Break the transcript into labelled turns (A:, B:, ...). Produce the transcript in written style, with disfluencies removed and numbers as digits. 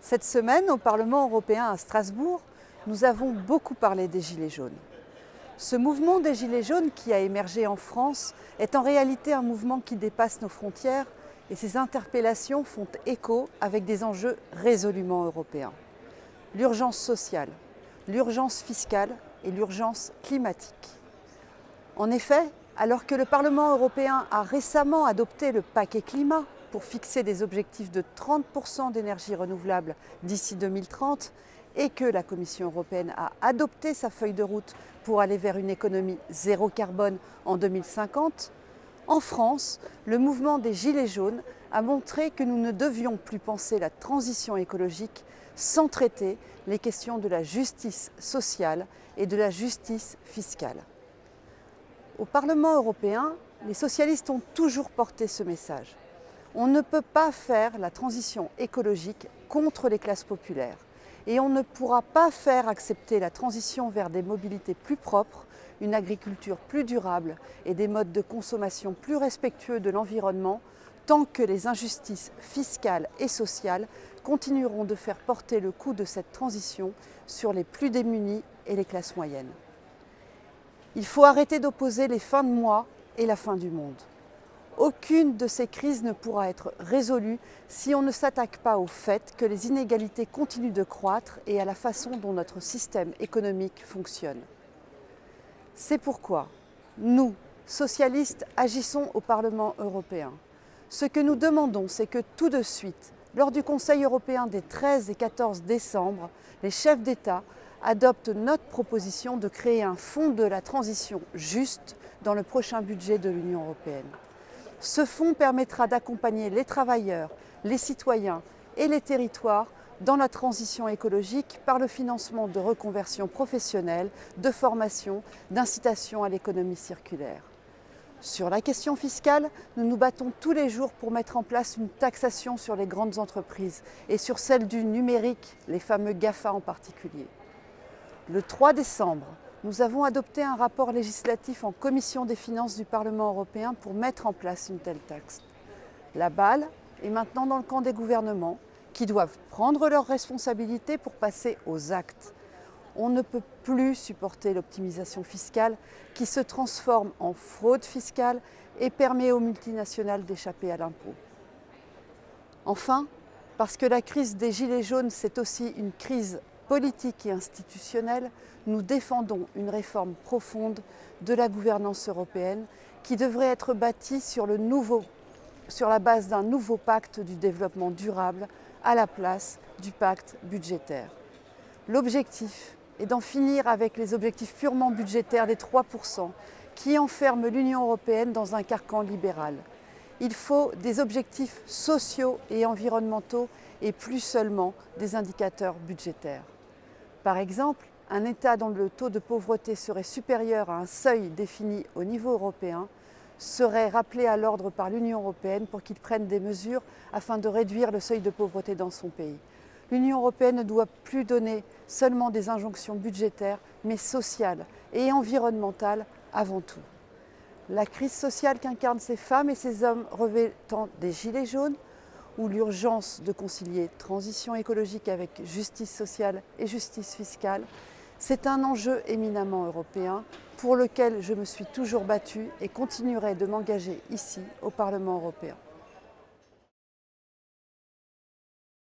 A: Cette semaine, au Parlement européen à Strasbourg, nous avons beaucoup parlé des Gilets jaunes. Ce mouvement des Gilets jaunes qui a émergé en France est en réalité un mouvement qui dépasse nos frontières et ces interpellations font écho avec des enjeux résolument européens. L'urgence sociale, l'urgence fiscale et l'urgence climatique. En effet, alors que le Parlement européen a récemment adopté le paquet climat pour fixer des objectifs de 30% d'énergie renouvelable d'ici 2030 et que la Commission européenne a adopté sa feuille de route pour aller vers une économie zéro carbone en 2050, en France, le mouvement des Gilets jaunes a montré que nous ne devions plus penser la transition écologique sans traiter les questions de la justice sociale et de la justice fiscale. Au Parlement européen, les socialistes ont toujours porté ce message. On ne peut pas faire la transition écologique contre les classes populaires et on ne pourra pas faire accepter la transition vers des mobilités plus propres, une agriculture plus durable et des modes de consommation plus respectueux de l'environnement tant que les injustices fiscales et sociales continueront de faire porter le coût de cette transition sur les plus démunis et les classes moyennes. Il faut arrêter d'opposer les fins de mois et la fin du monde. Aucune de ces crises ne pourra être résolue si on ne s'attaque pas au fait que les inégalités continuent de croître et à la façon dont notre système économique fonctionne. C'est pourquoi nous, socialistes, agissons au Parlement européen. Ce que nous demandons, c'est que tout de suite, lors du Conseil européen des 13 et 14 décembre, les chefs d'État adoptent notre proposition de créer un fonds de la transition juste dans le prochain budget de l'Union européenne. Ce fonds permettra d'accompagner les travailleurs, les citoyens et les territoires dans la transition écologique par le financement de reconversion professionnelle, de formation, d'incitation à l'économie circulaire. Sur la question fiscale, nous nous battons tous les jours pour mettre en place une taxation sur les grandes entreprises et sur celle du numérique, les fameux GAFA en particulier. Le 3 décembre, nous avons adopté un rapport législatif en commission des finances du Parlement européen pour mettre en place une telle taxe. La balle est maintenant dans le camp des gouvernements qui doivent prendre leurs responsabilités pour passer aux actes. On ne peut plus supporter l'optimisation fiscale qui se transforme en fraude fiscale et permet aux multinationales d'échapper à l'impôt. Enfin, parce que la crise des Gilets jaunes, c'est aussi une crise politique et institutionnelle, nous défendons une réforme profonde de la gouvernance européenne qui devrait être bâtie sur la base d'un nouveau pacte du développement durable à la place du pacte budgétaire. L'objectif est d'en finir avec les objectifs purement budgétaires des 3% qui enferment l'Union européenne dans un carcan libéral. Il faut des objectifs sociaux et environnementaux et plus seulement des indicateurs budgétaires. Par exemple, un État dont le taux de pauvreté serait supérieur à un seuil défini au niveau européen serait rappelé à l'ordre par l'Union européenne pour qu'il prenne des mesures afin de réduire le seuil de pauvreté dans son pays. L'Union européenne ne doit plus donner seulement des injonctions budgétaires, mais sociales et environnementales avant tout. La crise sociale qu'incarnent ces femmes et ces hommes revêtant des gilets jaunes, ou l'urgence de concilier transition écologique avec justice sociale et justice fiscale, c'est un enjeu éminemment européen pour lequel je me suis toujours battue et continuerai de m'engager ici au Parlement européen.